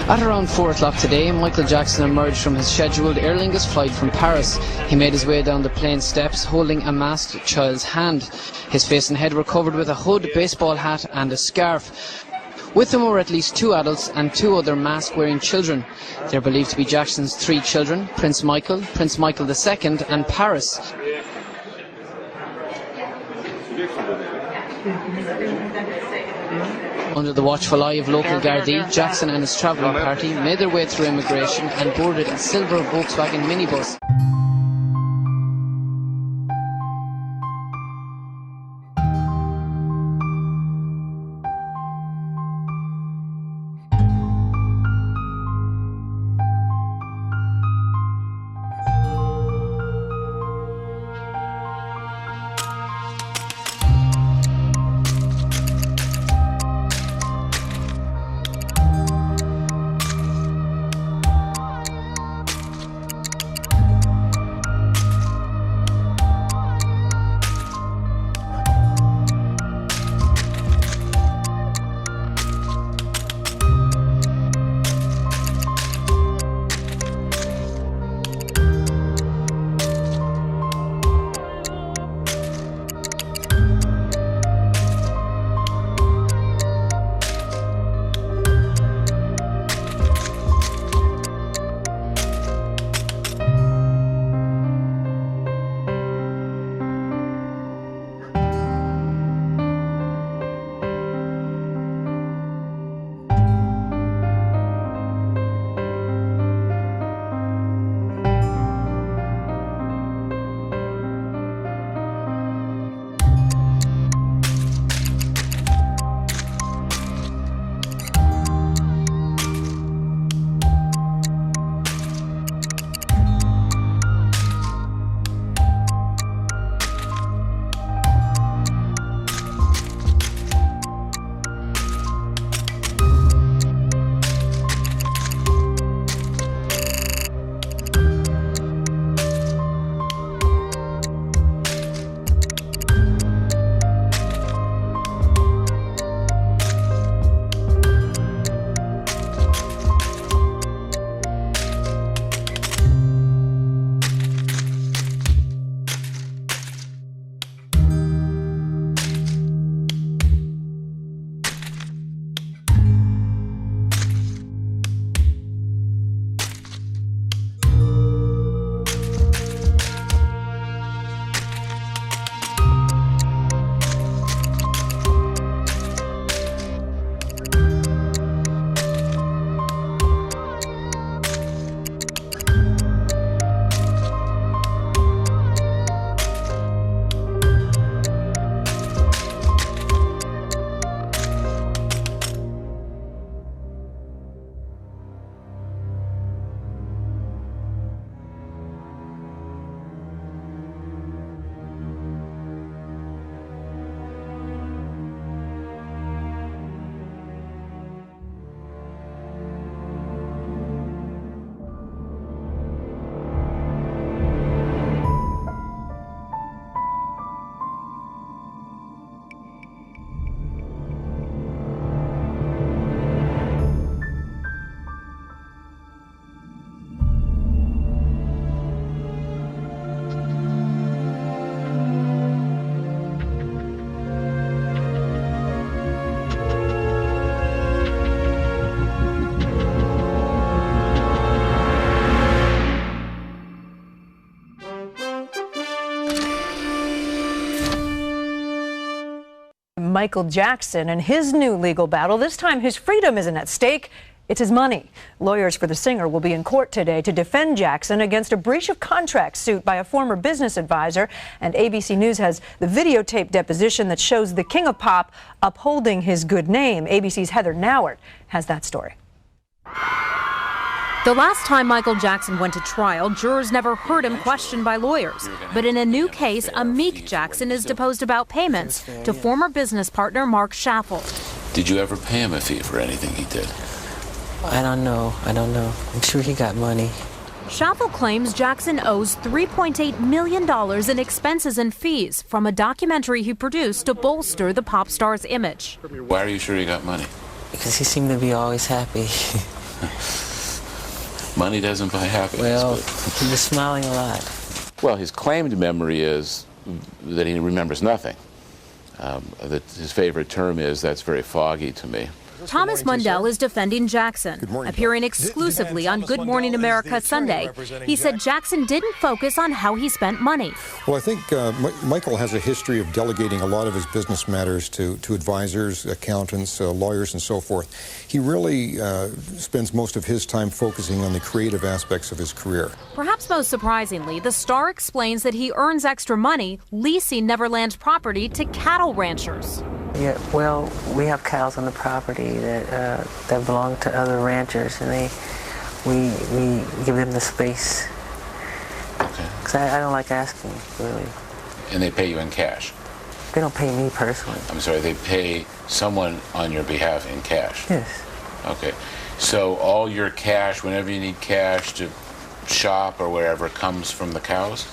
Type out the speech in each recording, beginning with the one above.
At around 4 o'clock today, Michael Jackson emerged from his scheduled Aer Lingus flight from Paris. He made his way down the plane steps holding a masked child's hand. His face and head were covered with a hood, baseball hat and a scarf. With him were at least 2 adults and 2 other mask-wearing children. They're believed to be Jackson's 3 children, Prince Michael II and Paris. Under the watchful eye of local Gardaí, Jackson and his travelling party made their way through immigration and boarded a silver Volkswagen minibus. Michael Jackson and his new legal battle. This time his freedom isn't at stake. It's his money. Lawyers for the singer will be in court today to defend Jackson against a breach of contract suit by a former business advisor. And ABC News has the videotaped deposition that shows the king of pop upholding his good name. ABC's Heather Nauert has that story. The last time Michael Jackson went to trial, jurors never heard him questioned by lawyers. But in a new case, a meek Jackson is deposed about payments to former business partner Marc Schaffel. Did you ever pay him a fee for anything he did? I don't know. I'm sure he got money. Schaffel claims Jackson owes $3.8 million in expenses and fees from a documentary he produced to bolster the pop star's image. Why are you sure he got money? Because he seemed to be always happy. Money doesn't buy happiness. Well, but... he was smiling a lot. Well, his claimed memory is that he remembers nothing. That his favorite term is, that's very foggy to me. Thomas Mundell is defending Jackson, appearing exclusively on Good Morning America Sunday. He said Jackson didn't focus on how he spent money. Well, I think Michael has a history of delegating a lot of his business matters to advisors, accountants, lawyers, and so forth. He really spends most of his time focusing on the creative aspects of his career. Perhaps most surprisingly, the star explains that he earns extra money leasing Neverland property to cattle ranchers. Yeah, well, we have cows on the property that belong to other ranchers, and we give them the space. Okay. Because I don't like asking, really. And they pay you in cash? They don't pay me personally. I'm sorry, they pay someone on your behalf in cash? Yes. Okay. So all your cash, whenever you need cash to shop or wherever, comes from the cows?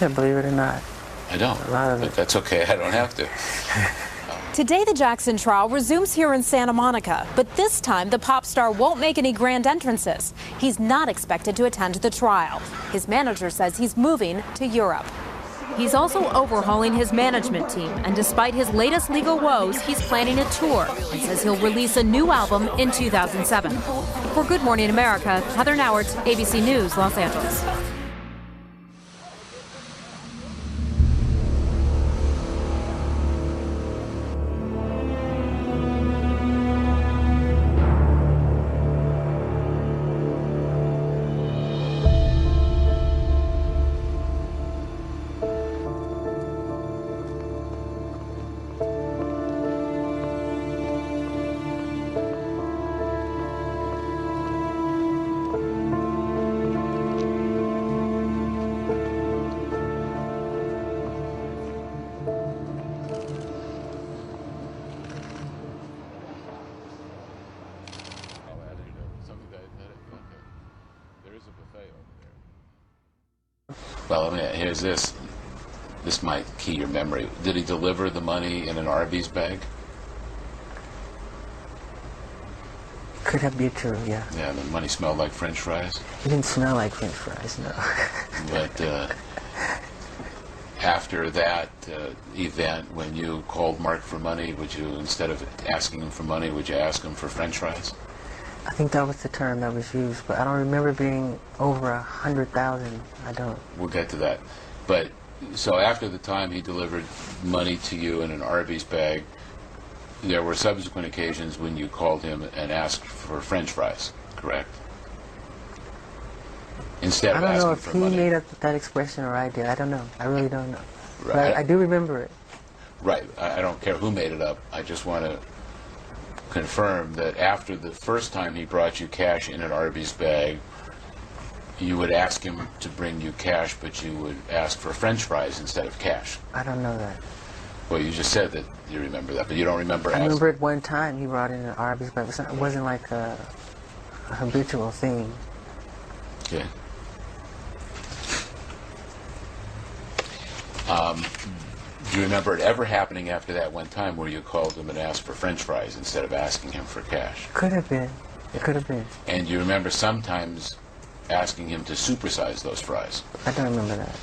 Yeah, believe it or not. I don't. A lot of But it. that's okay, I don't have to. Today, the Jackson trial resumes here in Santa Monica, but this time the pop star won't make any grand entrances. He's not expected to attend the trial. His manager says he's moving to Europe. He's also overhauling his management team, and despite his latest legal woes, he's planning a tour and says he'll release a new album in 2007. For Good Morning America, Heather Nauert, ABC News, Los Angeles. Well, I mean, here's this. This might key your memory. Did he deliver the money in an Arby's bag? Could that be true, yeah. Yeah, the money smelled like French fries? It didn't smell like French fries, no. But after that event, when you called Mark for money, would you, instead of asking him for money, would you ask him for French fries? I think that was the term that was used, but I don't remember being over 100,000. I don't. We'll get to that. But so after the time he delivered money to you in an Arby's bag, there were subsequent occasions when you called him and asked for French fries, correct? Instead of asking for money. I don't know if he made up that expression or I did. I don't know. I really don't know. Right. But I do remember it. Right. I don't care who made it up. I just want to confirm that after the first time he brought you cash in an Arby's bag, you would ask him to bring you cash, but you would ask for French fries instead of cash. I don't know that. Well, you just said that you remember that, but you don't remember asking. I remember at one time he brought in an Arby's bag. It wasn't like a habitual thing. Okay. Do you remember it ever happening after that one time where you called him and asked for French fries instead of asking him for cash? Could have been. It could have been. And you remember sometimes asking him to supersize those fries? I don't remember that.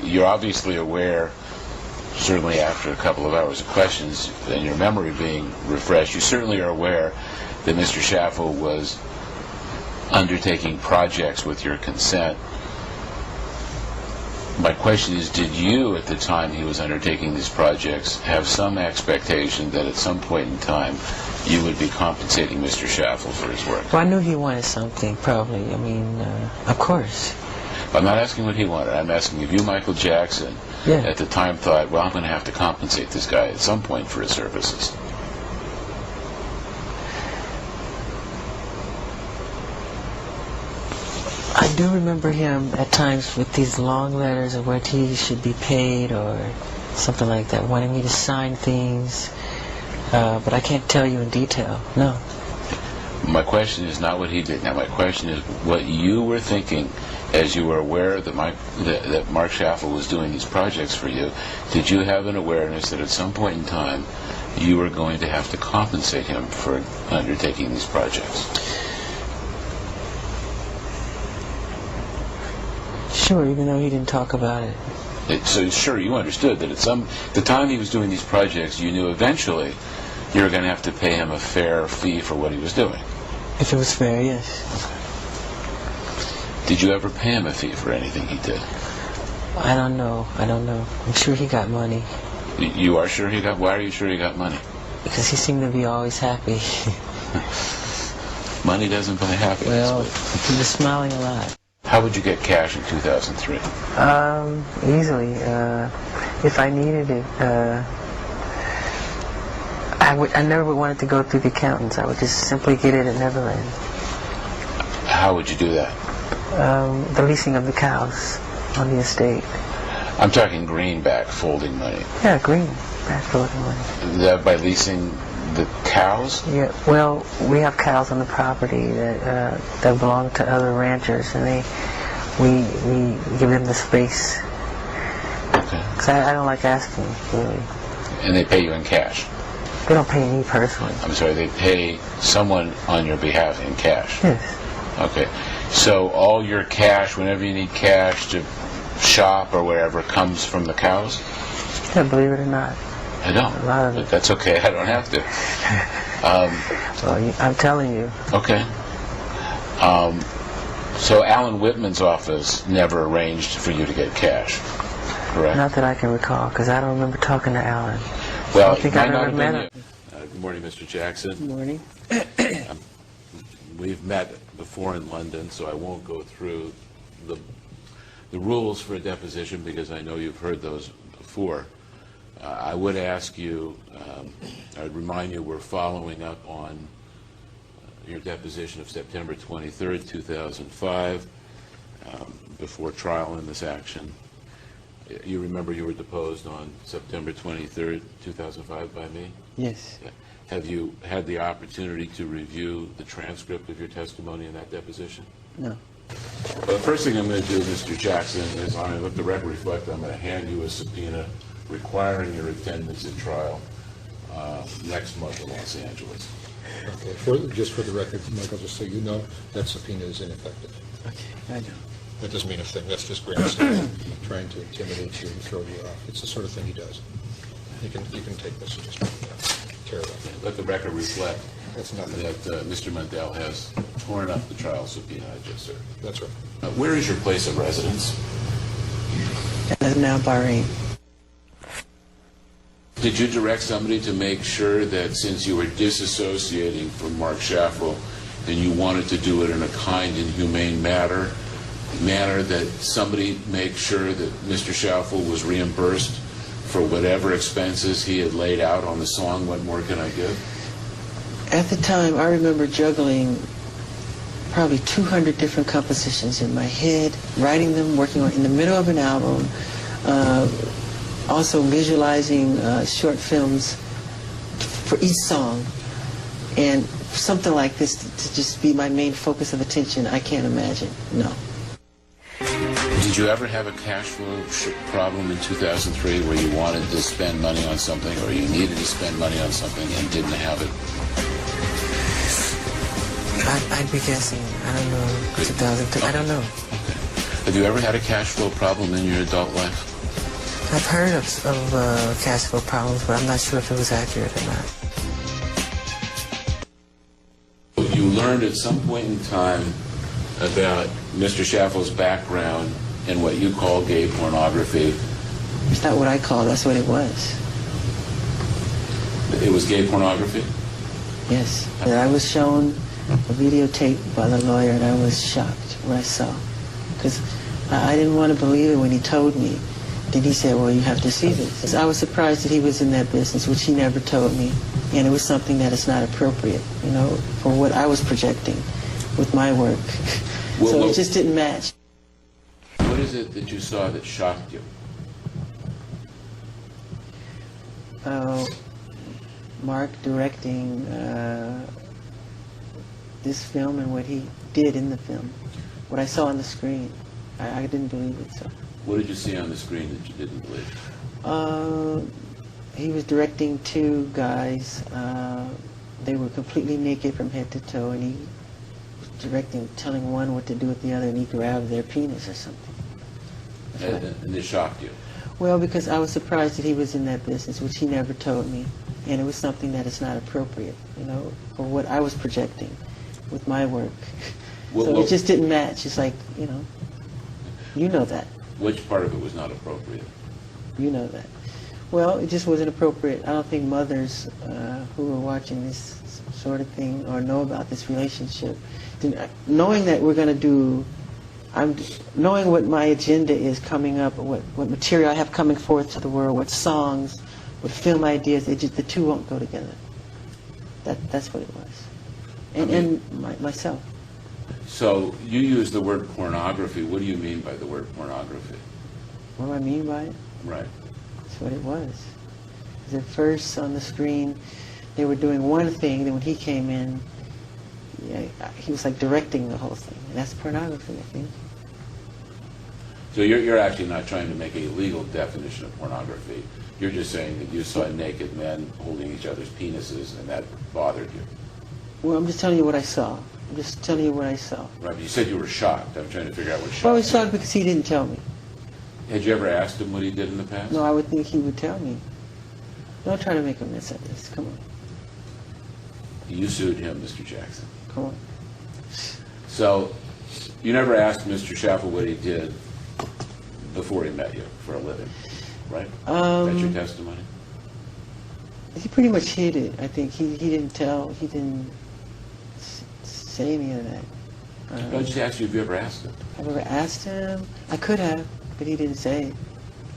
You're obviously aware, certainly after a couple of hours of questions and your memory being refreshed, you certainly are aware that Mr. Schaffel was undertaking projects with your consent. My question is, did you, at the time he was undertaking these projects, have some expectation that at some point in time you would be compensating Mr. Schaffel for his work? Well, I knew he wanted something, probably. I mean, of course. I'm not asking what he wanted. I'm asking if you, Michael Jackson, at the time thought, well, I'm going to have to compensate this guy at some point for his services. I do remember him at times with these long letters of what he should be paid or something like that, wanting me to sign things, but I can't tell you in detail, no. My question is not what he did. Now my question is what you were thinking as you were aware that Marc Schaffel was doing these projects for you. Did you have an awareness that at some point in time you were going to have to compensate him for undertaking these projects. Sure, even though he didn't talk about it. So sure, you understood that at the time he was doing these projects, you knew eventually you were going to have to pay him a fair fee for what he was doing. If it was fair, yes. Did you ever pay him a fee for anything he did? I don't know. I'm sure he got money. You are sure he got? Why are you sure he got money? Because he seemed to be always happy. Money doesn't buy happiness. Well, he was smiling a lot. How would you get cash in 2003? Easily. If I needed it, I never wanted to go through the accountants. I would just simply get it at Neverland. How would you do that? The leasing of the cows on the estate. I'm talking greenback folding money. Yeah, greenback folding money. That by leasing the cows? Yeah. Well, we have cows on the property that belong to other ranchers, and we give them the space. Okay. Because I don't like asking, really. And they pay you in cash? They don't pay me personally. I'm sorry, they pay someone on your behalf in cash? Yes. Okay. So all your cash, whenever you need cash to shop or wherever, comes from the cows? Yeah, believe it or not. I don't. A lot of But it. that's okay. I don't have to. Well, I'm telling you. Okay. So Alan Whitman's office never arranged for you to get cash, correct? Not that I can recall, because I don't remember talking to Alan. Well, I don't think it might I've not ever have met been him. you. Good morning, Mr. Jackson. Good morning. We've met before in London, so I won't go through the rules for a deposition because I know you've heard those before. I would ask you, I would remind you we're following up on your deposition of September 23rd, 2005, before trial in this action. You remember you were deposed on September 23rd, 2005 by me? Yes. Have you had the opportunity to review the transcript of your testimony in that deposition? No. Well, the first thing I'm going to do, Mr. Jackson, is I'm going to let the record reflect I'm going to hand you a subpoena requiring your attendance at trial next month in Los Angeles. Okay, just for the record, Michael, just so you know, that subpoena is ineffective. Okay, I know. That doesn't mean a thing. That's just grandstanding, trying to intimidate you and throw you off. It's the sort of thing he does. You can take this and just tear it up. Let the record reflect That's nothing. that Mr. Mundell has torn up the trial subpoena I just served. That's right. Where is your place of residence? And now Bahrain. Did you direct somebody to make sure that since you were disassociating from Marc Schaffel, then you wanted to do it in a kind and humane manner that somebody make sure that Mr. Schaffel was reimbursed for whatever expenses he had laid out on the song, What More Can I Give? At the time, I remember juggling probably 200 different compositions in my head, writing them, working on in the middle of an album, also visualizing short films for each song. And something like this to just be my main focus of attention, I can't imagine, no. Did you ever have a cash flow problem in 2003 where you wanted to spend money on something or you needed to spend money on something and didn't have it? I'd be guessing. I don't know. 2002. I don't know. Okay. Have you ever had a cash flow problem in your adult life? I've heard of cash flow problems, but I'm not sure if it was accurate or not. You learned at some point in time about Mr. Schaffel's background in what you call gay pornography. It's not what I call. That's what it was. It was gay pornography? Yes. And I was shown a videotape by the lawyer, and I was shocked when I saw. Because I didn't want to believe it when he told me. Then he said, well, you have to see this. I was surprised that he was in that business, which he never told me. And it was something that is not appropriate, you know, for what I was projecting with my work. So it just didn't match. What is it that you saw that shocked you? Marc directing this film and what he did in the film. What I saw on the screen, I didn't believe it. So. What did you see on the screen that you didn't believe? he was directing two guys. They were completely naked from head to toe, and he was directing, telling one what to do with the other, and he grabbed their penis or something. And it shocked you? Well, because I was surprised that he was in that business, which he never told me, and it was something that is not appropriate, you know, for what I was projecting with my work. So it just didn't match. It's like, you know that. Which part of it was not appropriate? You know that. Well, it just wasn't appropriate. I don't think mothers who are watching this sort of thing or know about this relationship, knowing that we're going to do, knowing what my agenda is coming up, what material I have coming forth to the world, what songs, what film ideas, the two won't go together. That's what it was. And myself. So you use the word pornography. What do you mean by the word pornography? What do I mean by it? Right. That's what it was. Because at first on the screen, they were doing one thing, then when he came in, he was like directing the whole thing. And that's pornography, I think. So you're actually not trying to make a legal definition of pornography. You're just saying that you saw naked men holding each other's penises and that bothered you. Well, I'm just telling you what I saw. I'm just telling you what I saw. Right, but you said you were shocked. I'm trying to figure out what shocked you. Well, I was shocked because he didn't tell me. Had you ever asked him what he did in the past? No, I would think he would tell me. Don't try to make a mess of this. Come on. You sued him, Mr. Jackson. Come on. So you never asked Mr. Schaffel what he did before he met you for a living, right? That's your testimony? He pretty much hid it. I think he didn't tell. He didn't say any of that. I just asked you if you ever asked him. I've ever asked him. I could have, but he didn't say it.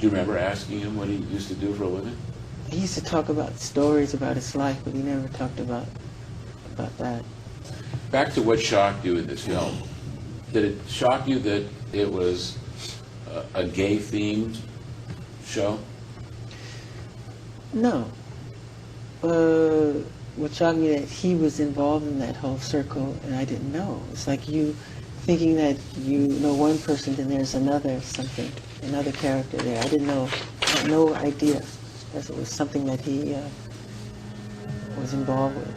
Do you remember asking him what he used to do for a living? He used to talk about stories about his life, but he never talked about that. Back to what shocked you in this film. Did it shock you that it was a gay-themed show? No. What shocked me that he was involved in that whole circle, and I didn't know. It's like you thinking that you know one person, then there's another something, another character there. I didn't know, I had no idea that it was something that he was involved with.